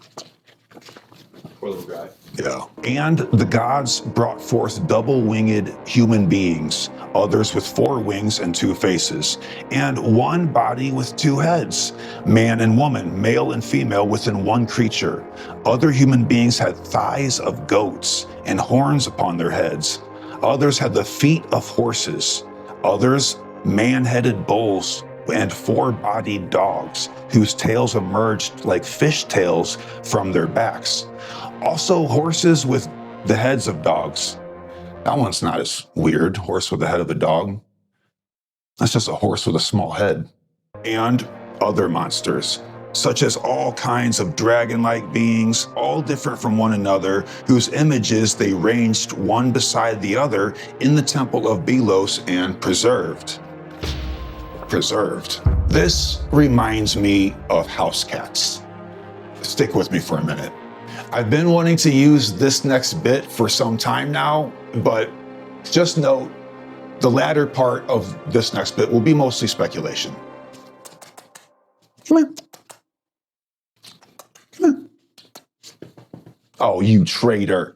Poor little guy. Yeah. And the gods brought forth double-winged human beings, others with 4 wings and 2 faces, and one body with 2 heads, man and woman, male and female within one creature. Other human beings had thighs of goats and horns upon their heads. Others had the feet of horses. Others man-headed bulls and 4-bodied dogs whose tails emerged like fish tails from their backs. Also horses with the heads of dogs. That one's not as weird, horse with the head of a dog. That's just a horse with a small head. And other monsters, such as all kinds of dragon-like beings, all different from one another, whose images they ranged one beside the other in the temple of Belos and preserved. This reminds me of house cats. Stick with me for a minute. I've been wanting to use this next bit for some time now, but just note, the latter part of this next bit will be mostly speculation. Come here. Oh, you traitor.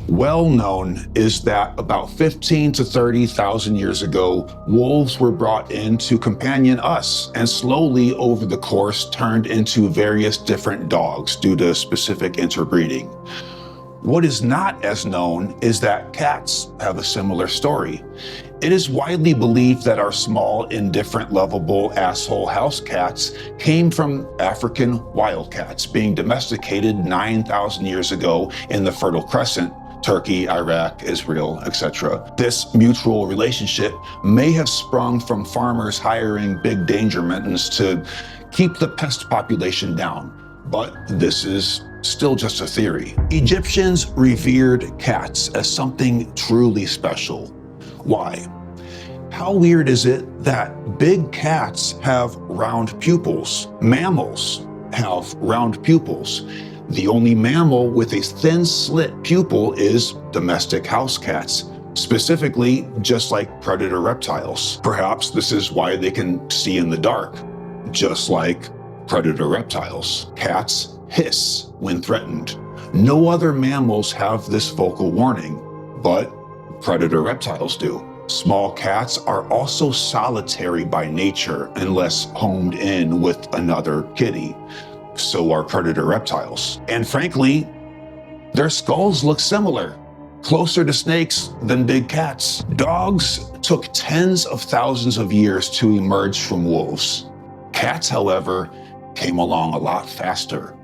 Well known is that about 15 to 30,000 years ago, wolves were brought in to companion us and slowly over the course turned into various different dogs due to specific interbreeding. What is not as known is that cats have a similar story. It is widely believed that our small, indifferent, lovable asshole house cats came from African wildcats being domesticated 9,000 years ago in the Fertile Crescent, Turkey, Iraq, Israel, etc. This mutual relationship may have sprung from farmers hiring big danger mittens to keep the pest population down, but this is still just a theory. Egyptians revered cats as something truly special. Why? How weird is it that big cats have round pupils? Mammals have round pupils. The only mammal with a thin slit pupil is domestic house cats, specifically just like predator reptiles. Perhaps this is why they can see in the dark, just like predator reptiles. Cats hiss when threatened. No other mammals have this vocal warning, but predator reptiles do. Small cats are also solitary by nature unless homed in with another kitty. So are predator reptiles. And frankly, their skulls look similar, closer to snakes than big cats. Dogs took tens of thousands of years to emerge from wolves. Cats, however, came along a lot faster.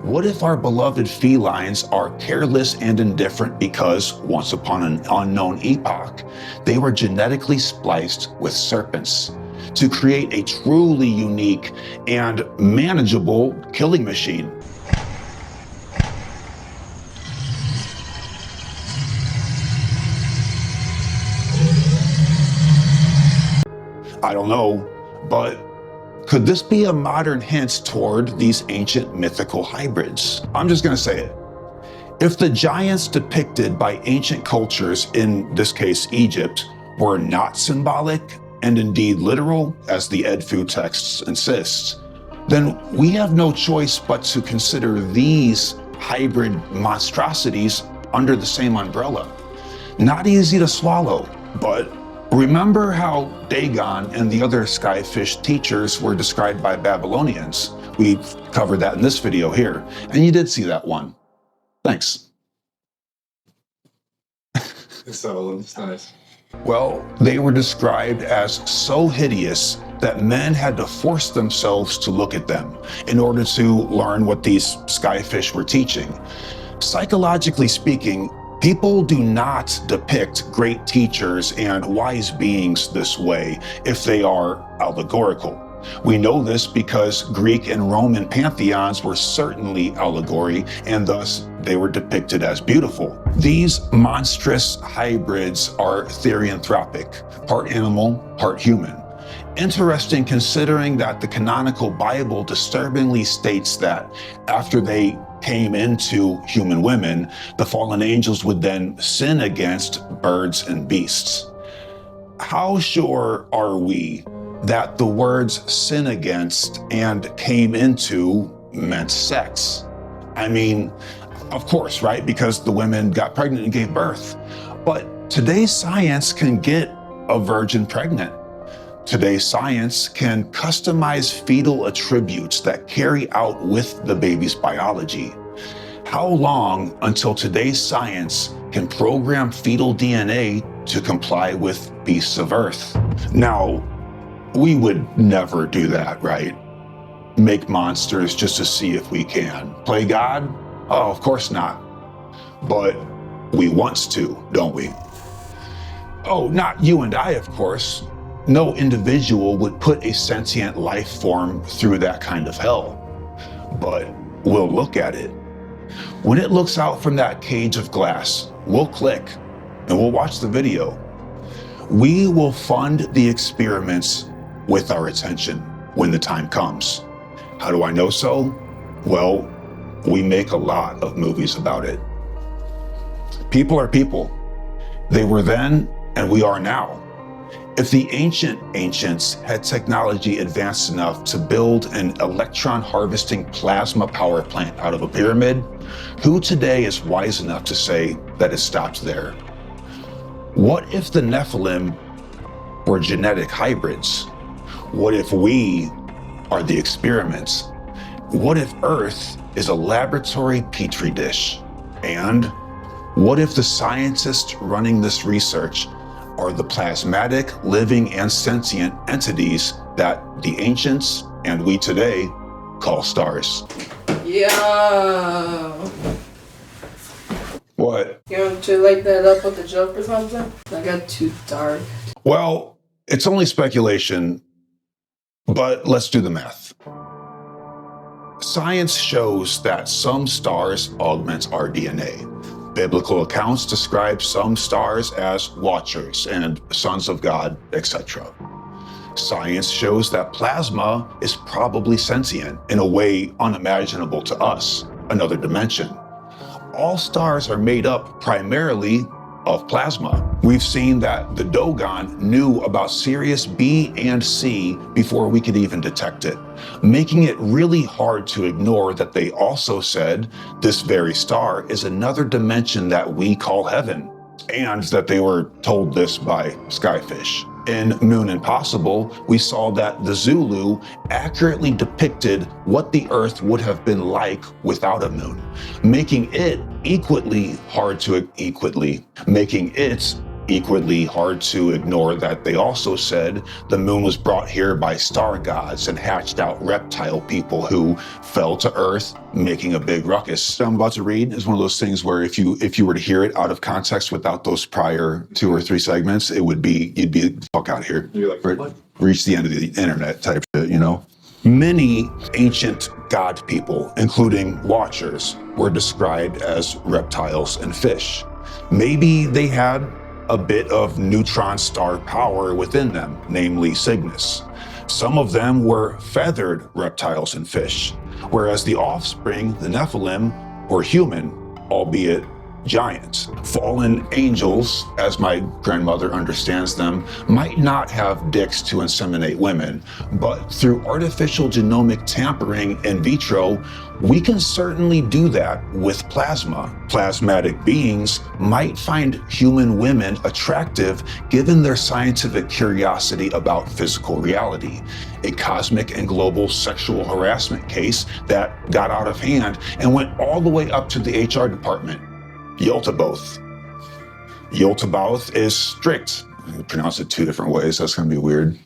What if our beloved felines are careless and indifferent because, once upon an unknown epoch, they were genetically spliced with serpents to create a truly unique and manageable killing machine? I don't know, but Could this be a modern hint toward these ancient mythical hybrids? I'm just going to say it. If the giants depicted by ancient cultures, in this case Egypt, were not symbolic and indeed literal, as the Edfu texts insist, then we have no choice but to consider these hybrid monstrosities under the same umbrella. Not easy to swallow, but remember how Dagon and the other skyfish teachers were described by Babylonians? We covered that in this video here, and you did see that one. Thanks. It's nice. Well, they were described as so hideous that men had to force themselves to look at them in order to learn what these skyfish were teaching. Psychologically speaking, people do not depict great teachers and wise beings this way if they are allegorical. We know this because Greek and Roman pantheons were certainly allegory, and thus they were depicted as beautiful. These monstrous hybrids are therianthropic, part animal, part human. Interesting, considering that the canonical Bible disturbingly states that after they came into human women, the fallen angels would then sin against birds and beasts. How sure are we that the words sin against and came into meant sex? I mean, of course, right? Because the women got pregnant and gave birth. But today's science can get a virgin pregnant. Today's science can customize fetal attributes that carry out with the baby's biology. How long until today's science can program fetal DNA to comply with beasts of Earth? Now, we would never do that, right? Make monsters just to see if we can. Play God? Oh, of course not. But we wants to, don't we? Oh, not you and I, of course. No individual would put a sentient life form through that kind of hell. But we'll look at it. When it looks out from that cage of glass, we'll click and we'll watch the video. We will fund the experiments with our attention when the time comes. How do I know so? Well, we make a lot of movies about it. People are people. They were then and we are now. If the ancients had technology advanced enough to build an electron harvesting plasma power plant out of a pyramid, who today is wise enough to say that it stopped there? What if the Nephilim were genetic hybrids? What if we are the experiments? What if Earth is a laboratory petri dish? And what if the scientists running this research are the plasmatic, living, and sentient entities that the ancients and we today call stars? Yeah. What? You want to light that up with a joke or something? I got too dark. Well, it's only speculation, but let's do the math. Science shows that some stars augment our DNA. Biblical accounts describe some stars as watchers and sons of God, etc. Science shows that plasma is probably sentient in a way unimaginable to us, another dimension. All stars are made up primarily of plasma. We've seen that the Dogon knew about Sirius B and C before we could even detect it, making it really hard to ignore that they also said this very star is another dimension that we call heaven, and that they were told this by skyfish. In Moon Impossible, we saw that the Zulu accurately depicted what the Earth would have been like without a moon, making it equally hard to ignore that they also said the moon was brought here by star gods and hatched out reptile people who fell to Earth, making a big ruckus. So I'm about to read is one of those things where if you were to hear it out of context without those prior 2 or 3 segments, you'd be fuck out of here. You're like, what? Reach the end of the internet type shit, you know? Many ancient god people, including watchers, were described as reptiles and fish. Maybe they had a bit of neutron star power within them, namely Cygnus. Some of them were feathered reptiles and fish, whereas the offspring, the Nephilim, were human, albeit giants. Fallen angels, as my grandmother understands them, might not have dicks to inseminate women, but through artificial genomic tampering in vitro, we can certainly do that with plasma. Plasmatic beings might find human women attractive given their scientific curiosity about physical reality. A cosmic and global sexual harassment case that got out of hand and went all the way up to the HR department. Yaldabaoth. Yaldabaoth is strict. I pronounce it two different ways, that's gonna be weird.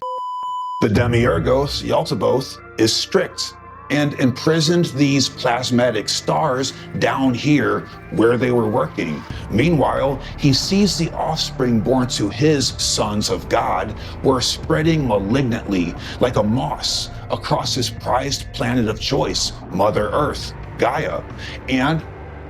The Demiurgos, Yaldabaoth, is strict and imprisoned these plasmatic stars down here where they were working. Meanwhile, he sees the offspring born to his sons of God were spreading malignantly like a moss across his prized planet of choice, Mother Earth, Gaia, and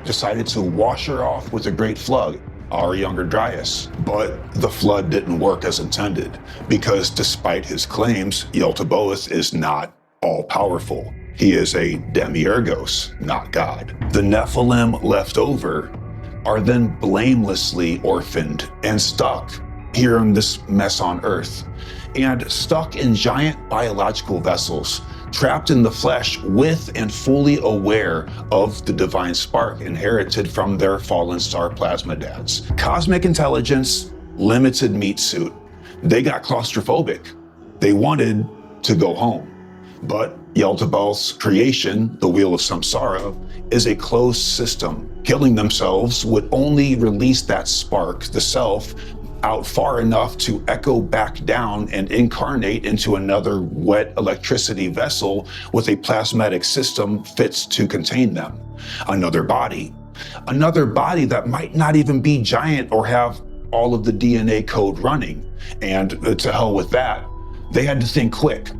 decided to wash her off with a great flood, our younger Dryas. But the flood didn't work as intended, because despite his claims, Yaldabaoth is not all-powerful. He is a demiurgos, not God. The Nephilim left over are then blamelessly orphaned and stuck here in this mess on Earth, and stuck in giant biological vessels, trapped in the flesh with and fully aware of the divine spark inherited from their fallen star plasma dads. Cosmic intelligence, limited meat suit. They got claustrophobic. They wanted to go home. But Yaldabaoth's creation, the Wheel of Samsara, is a closed system. Killing themselves would only release that spark, the self, out far enough to echo back down and incarnate into another wet electricity vessel with a plasmatic system fits to contain them. Another body that might not even be giant or have all of the DNA code running. And to hell with that, they had to think quick.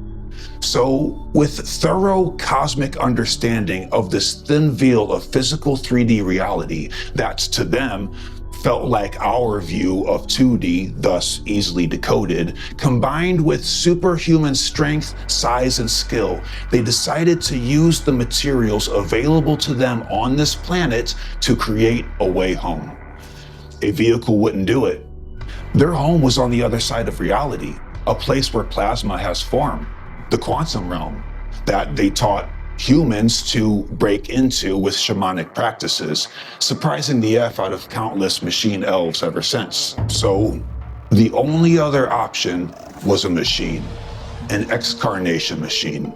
So with thorough cosmic understanding of this thin veil of physical 3D reality that to them felt like our view of 2D, thus easily decoded, combined with superhuman strength, size, and skill, they decided to use the materials available to them on this planet to create a way home. A vehicle wouldn't do it. Their home was on the other side of reality, a place where plasma has form, the quantum realm, that they taught humans to break into with shamanic practices, surprising the F out of countless machine elves ever since. So the only other option was a machine, an excarnation machine,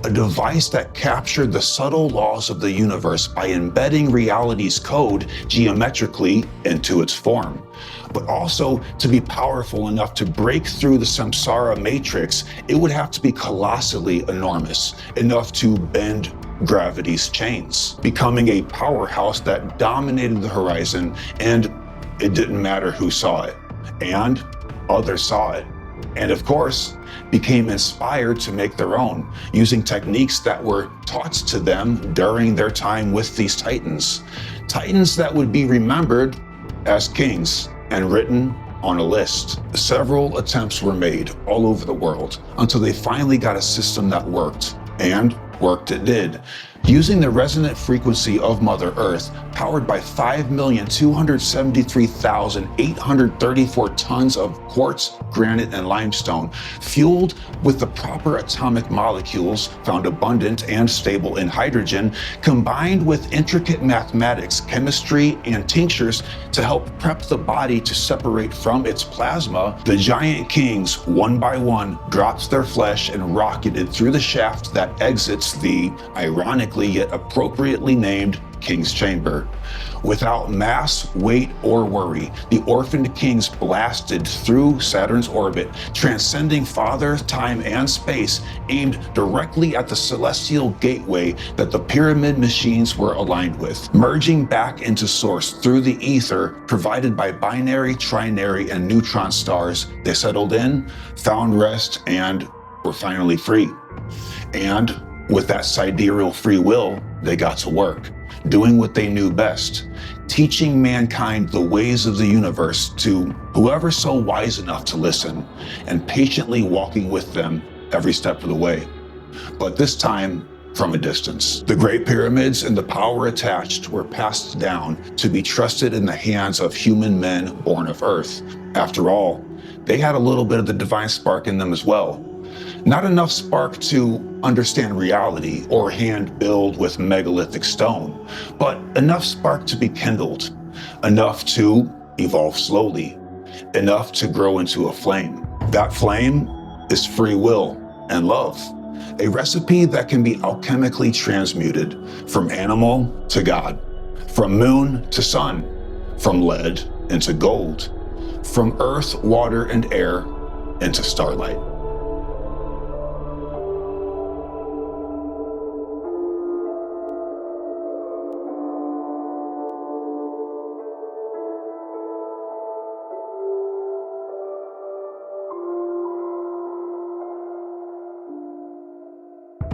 a device that captured the subtle laws of the universe by embedding reality's code geometrically into its form. But also, to be powerful enough to break through the samsara matrix, it would have to be colossally enormous, enough to bend gravity's chains, becoming a powerhouse that dominated the horizon, and it didn't matter who saw it. And others saw it. And of course, became inspired to make their own, using techniques that were taught to them during their time with these titans. Titans that would be remembered as kings and written on a list. Several attempts were made all over the world until they finally got a system that worked, and worked it did. Using the resonant frequency of Mother Earth, powered by 5,273,834 tons of quartz, granite, and limestone, fueled with the proper atomic molecules found abundant and stable in hydrogen, combined with intricate mathematics, chemistry, and tinctures to help prep the body to separate from its plasma, the giant kings, one by one, dropped their flesh and rocketed through the shaft that exits the, ironically yet appropriately named, King's Chamber. Without mass, weight, or worry, the orphaned kings blasted through Saturn's orbit, transcending father, time, and space, aimed directly at the celestial gateway that the pyramid machines were aligned with, merging back into source through the ether provided by binary, trinary, and neutron stars. They settled in, found rest, and were finally free. And with that sidereal free will, they got to work, doing what they knew best, teaching mankind the ways of the universe to whoever so wise enough to listen, and patiently walking with them every step of the way, but this time from a distance. The Great Pyramids and the power attached were passed down to be trusted in the hands of human men born of Earth. After all, they had a little bit of the divine spark in them as well. Not enough spark to understand reality or hand build with megalithic stone, but enough spark to be kindled, enough to evolve slowly, enough to grow into a flame. That flame is free will and love, a recipe that can be alchemically transmuted from animal to God, from moon to sun, from lead into gold, from earth, water, and air into starlight.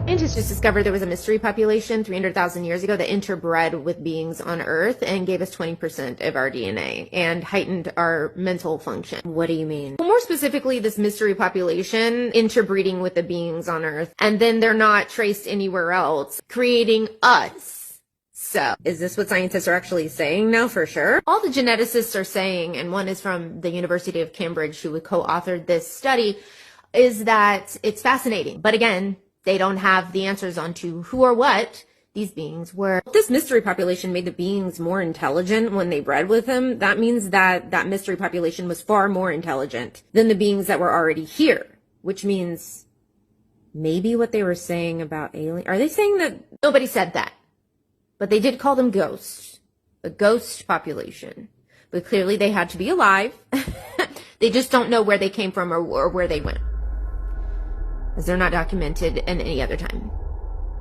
Scientists just discovered there was a mystery population 300,000 years ago that interbred with beings on Earth and gave us 20% of our DNA and heightened our mental function. What do you mean? Well, more specifically, this mystery population interbreeding with the beings on Earth, and then they're not traced anywhere else, creating us. So, is this what scientists are actually saying now for sure? All the geneticists are saying, and one is from the University of Cambridge who co-authored this study, is that it's fascinating. But again, they don't have the answers onto who or what these beings were. If this mystery population made the beings more intelligent when they bred with them, that means that that mystery population was far more intelligent than the beings that were already here, which means maybe what they were saying about aliens. Are they saying that? Nobody said that, but they did call them ghosts, a ghost population. But clearly they had to be alive. They just don't know where they came from or where they went, as they're not documented in any other time.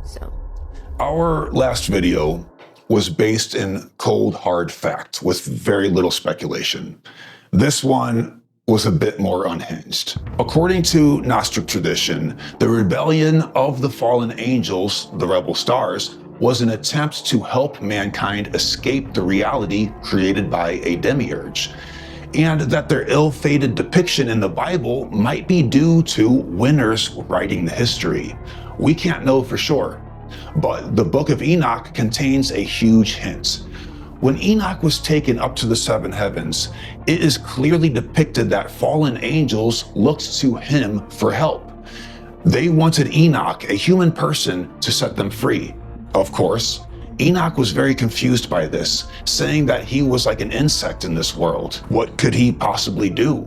So our last video was based in cold, hard fact with very little speculation. This one was a bit more unhinged. According to Gnostic tradition, the rebellion of the fallen angels, the rebel stars, was an attempt to help mankind escape the reality created by a demiurge, and that their ill-fated depiction in the Bible might be due to winners writing the history. We can't know for sure, but the Book of Enoch contains a huge hint. When Enoch was taken up to the seven heavens, it is clearly depicted that fallen angels looked to him for help. They wanted Enoch, a human person, to set them free. Of course, Enoch was very confused by this, saying that he was like an insect in this world. What could he possibly do?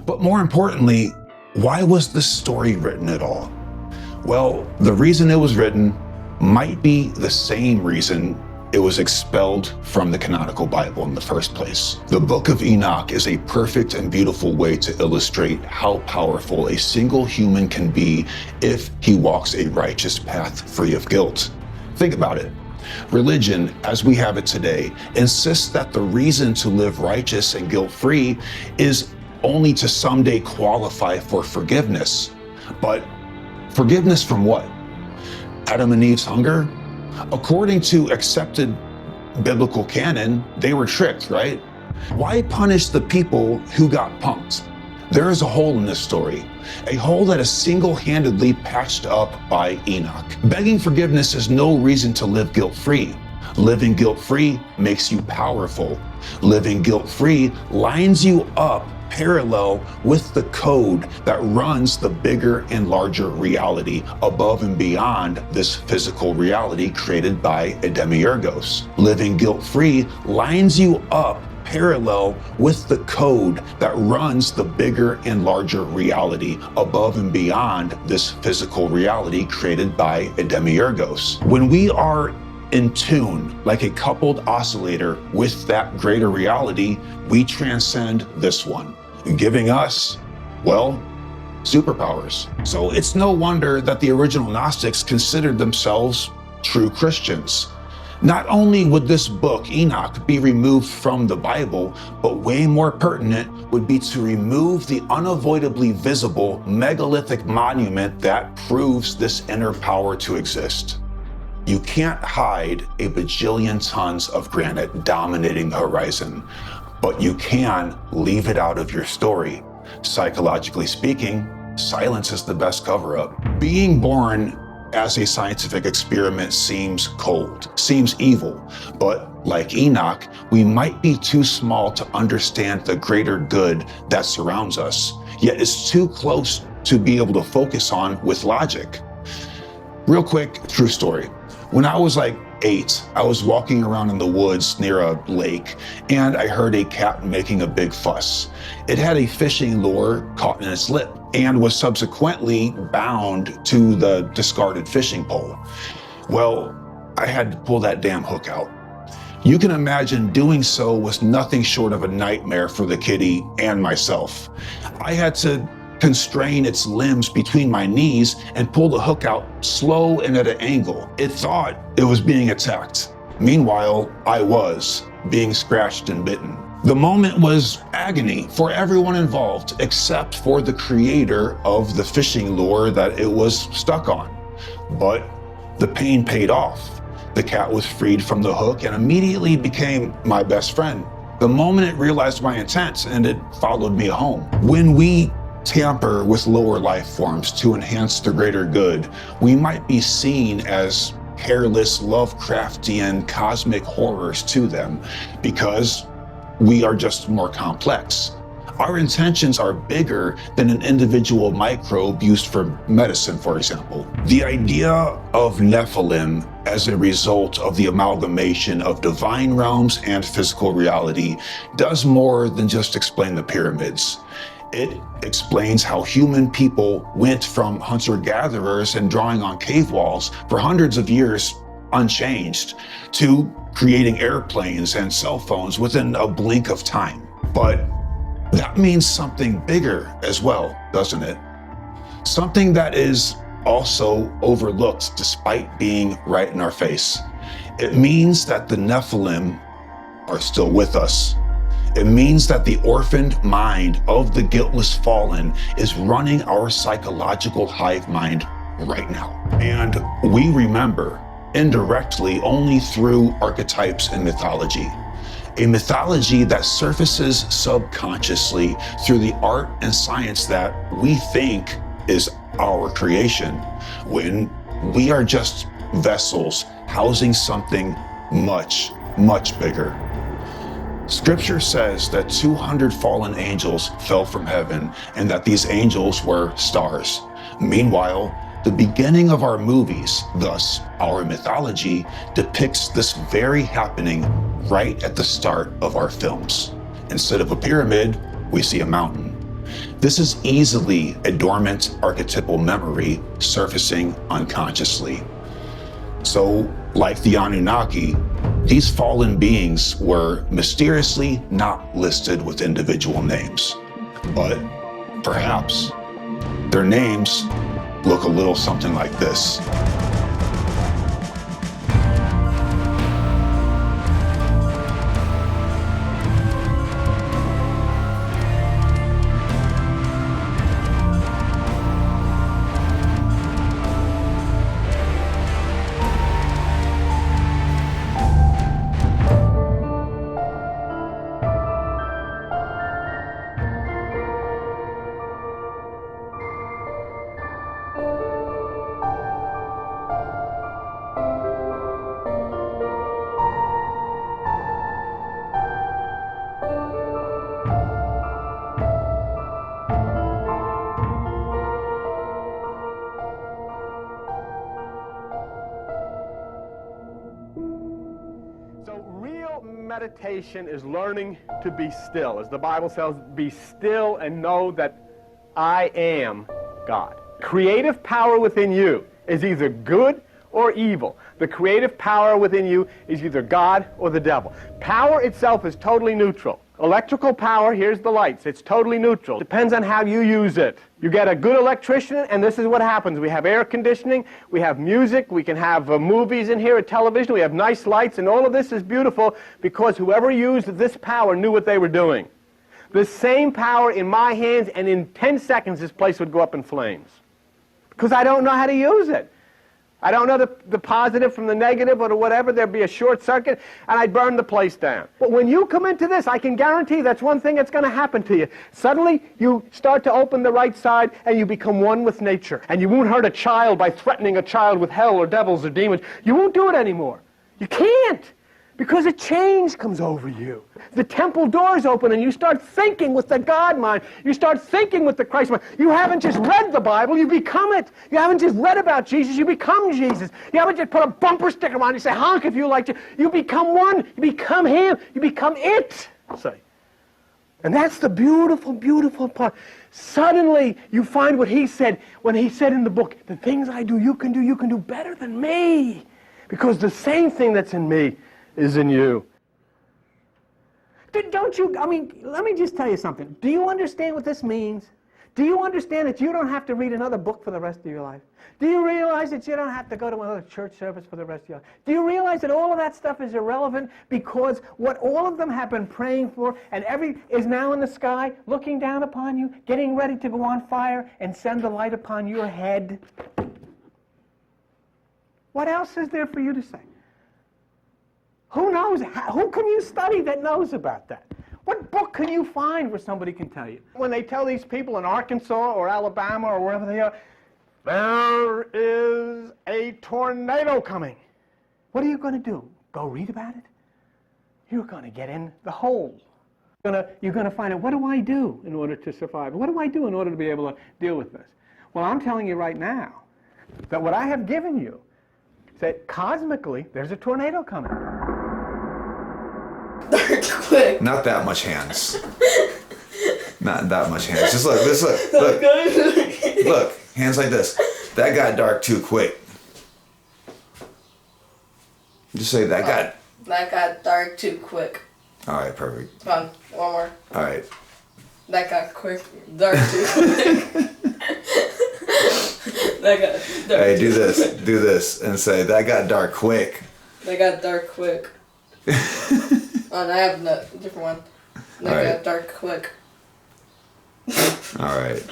But more importantly, why was this story written at all? Well, the reason it was written might be the same reason it was expelled from the canonical Bible in the first place. The Book of Enoch is a perfect and beautiful way to illustrate how powerful a single human can be if he walks a righteous path free of guilt. Think about it. Religion, as we have it today, insists that the reason to live righteous and guilt-free is only to someday qualify for forgiveness. But forgiveness from what? Adam and Eve's hunger? According to accepted biblical canon, they were tricked, right? Why punish the people who got punked? There is a hole in this story, a hole that is single-handedly patched up by Enoch. Begging forgiveness is no reason to live guilt-free. Living guilt-free makes you powerful. Living guilt-free lines you up parallel with the code that runs the bigger and larger reality above and beyond this physical reality created by a demiurgos. Living guilt-free lines you up parallel with the code that runs the bigger and larger reality above and beyond this physical reality created by a demiurgos. When we are in tune, like a coupled oscillator with that greater reality, we transcend this one, giving us, well, superpowers. So it's no wonder that the original Gnostics considered themselves true Christians. Not only would this book, Enoch, be removed from the Bible, but way more pertinent would be to remove the unavoidably visible megalithic monument that proves this inner power to exist. You can't hide a bajillion tons of granite dominating the horizon, but you can leave it out of your story. Psychologically speaking, silence is the best cover-up. Being born as a scientific experiment seems cold, seems evil, but like Enoch, we might be too small to understand the greater good that surrounds us, yet it's too close to be able to focus on with logic. Real quick, true story. When I was like 8, I was walking around in the woods near a lake, and I heard a cat making a big fuss. It had a fishing lure caught in its lip and was subsequently bound to the discarded fishing pole. Well, I had to pull that damn hook out. You can imagine doing so was nothing short of a nightmare for the kitty and myself. I had to constrain its limbs between my knees and pull the hook out slow and at an angle. It thought it was being attacked. Meanwhile, I was being scratched and bitten. The moment was agony for everyone involved, except for the creator of the fishing lure that it was stuck on. But the pain paid off. The cat was freed from the hook and immediately became my best friend. The moment it realized my intent, and it followed me home. When we tamper with lower life forms to enhance the greater good, we might be seen as hairless Lovecraftian cosmic horrors to them because we are just more complex. Our intentions are bigger than an individual microbe used for medicine, for example. The idea of Nephilim as a result of the amalgamation of divine realms and physical reality does more than just explain the pyramids. It explains how human people went from hunter-gatherers and drawing on cave walls for hundreds of years unchanged to creating airplanes and cell phones within a blink of time. But that means something bigger as well, doesn't it? Something that is also overlooked despite being right in our face. It means that the Nephilim are still with us. It means that the orphaned mind of the guiltless fallen is running our psychological hive mind right now. And we remember indirectly only through archetypes and mythology. A mythology that surfaces subconsciously through the art and science that we think is our creation, when we are just vessels housing something much, much bigger. Scripture says that 200 fallen angels fell from heaven and that these angels were stars. Meanwhile, the beginning of our movies, thus our mythology, depicts this very happening right at the start of our films. Instead of a pyramid, we see a mountain. This is easily a dormant archetypal memory surfacing unconsciously. So, like the Anunnaki, these fallen beings were mysteriously not listed with individual names. But perhaps their names look a little something like this. Meditation is learning to be still. As the Bible says, be still and know that I am God. Creative power within you is either good or evil. The creative power within you is either God or the devil. Power itself is totally neutral. Electrical power, here's the lights, it's totally neutral. Depends on how you use it. You get a good electrician, and this is what happens. We have air conditioning, we have music, we can have movies in here, a television, we have nice lights, and all of this is beautiful because whoever used this power knew what they were doing. The same power in my hands, and in 10 seconds this place would go up in flames. Because I don't know how to use it. I don't know the positive from the negative or the whatever. There'd be a short circuit, and I'd burn the place down. But when you come into this, I can guarantee that's one thing that's going to happen to you. Suddenly, you start to open the right side, and you become one with nature. And you won't hurt a child by threatening a child with hell or devils or demons. You won't do it anymore. You can't. Because a change comes over you. The temple doors open and you start thinking with the God mind. You start thinking with the Christ mind. You haven't just read the Bible, you become it. You haven't just read about Jesus, you become Jesus. You haven't just put a bumper sticker on, you say honk if you like to. You become one, you become him, you become it. Say. And that's the beautiful, beautiful part. Suddenly you find what he said when he said in the book, the things I do, you can do better than me. Because the same thing that's in me is in you. Don't you, I mean, let me just tell you something. Do you understand what this means? Do you understand that you don't have to read another book for the rest of your life? Do you realize that you don't have to go to another church service for the rest of your life? Do you realize that all of that stuff is irrelevant because what all of them have been praying for and is now in the sky, looking down upon you, getting ready to go on fire and send the light upon your head? What else is there for you to say? Who knows? Who can you study that knows about that? What book can you find where somebody can tell you? When they tell these people in Arkansas or Alabama or wherever they are, there is a tornado coming. What are you going to do? Go read about it? You're going to get in the hole. You're going to find out, what do I do in order to survive? What do I do in order to be able to deal with this? Well, I'm telling you right now that what I have given you, that cosmically, there's a tornado coming. Quick. Not that much hands. Not that much hands. Just look. Look, hands like this. That got dark too quick. Just say that got dark too quick. All right, perfect. Come on, one more. All right. That got dark too quick. That got dark. Hey, do this, and say that got dark quick. That got dark quick. Oh, I have a different one. That got dark quick. All right.